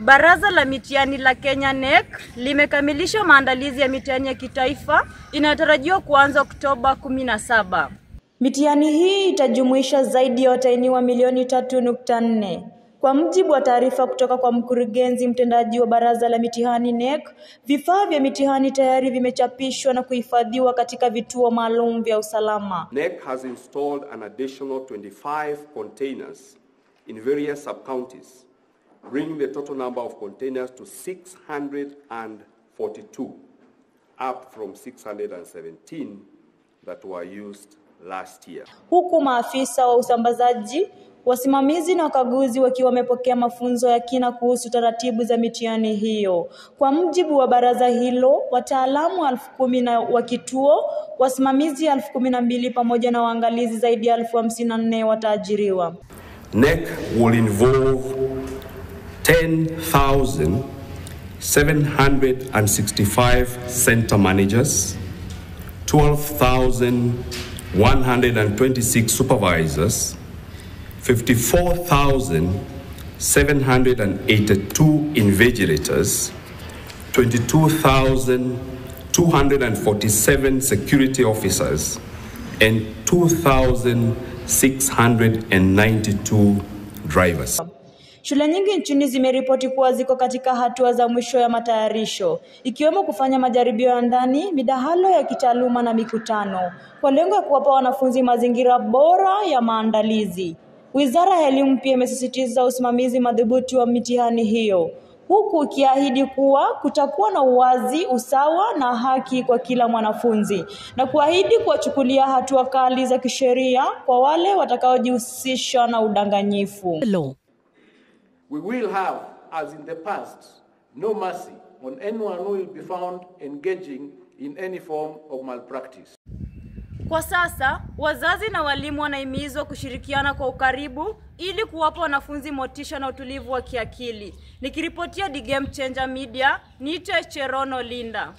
Baraza la mitihani la Kenya NEC limekamilisha maandalizi ya mitihani ya kitaifa inayotarajiwa kuanza Oktoba 17. Mitihani hii itajumuisha zaidi ya watahiniwa milioni 3.4. Kwa mujibu wa taarifa kutoka kwa mkurugenzi mtendaji wa Baraza la mitihani NEC, vifaa vya mitihani tayari vimechapishwa na kuhifadhiwa katika vituo maalum vya usalama. NEC has installed an additional 25 containers in various sub-counties, bringing the total number of containers to 642, up from 617 that were used last year. Huku maafisa wa usambazaji, wasimamizi na wakaguzi wakiwa wamepokea mafunzo ya kina kuhusu taratibu za mitihani hiyo. Kwa mujibu wa baraza hilo, wataalamu 10,000 wa kituo, wasimamizi 12,000 pamoja na waangalizi zaidi ya 54,000 wataajiriwa. NEC will involve 10,765 center managers, 12,126 supervisors, 54,782 invigilators, 22,247 security officers, and 2,692 drivers. Shule nyingi nchini zimeripoti kuwa ziko katika hatua za mwisho ya matayarisho, ikiwemo kufanya majaribio ya ndani, midahalo ya kitaaluma na mikutano, kwa lengo la kuwapa wanafunzi mazingira bora ya maandalizi. Wizara ya Elimu pia imesisitiza usimamizi madhubuti wa mitihani hiyo, huku ikiahidi kuwa kutakuwa na uwazi, usawa na haki kwa kila mwanafunzi, na kuahidi kuwachukulia hatua kali za kisheria kwa wale watakaojihusisha na udanganyifu. We will have, as in the past, no mercy on anyone who will be found engaging in any form of malpractice. Kwa sasa, wazazi na walimu wanahimizwa kushirikiana kwa ukaribu ili kuwapa wanafunzi motisha na utulivu wa kiakili. Nikiripotia The Game Changer Media, Nite Cherono Linda.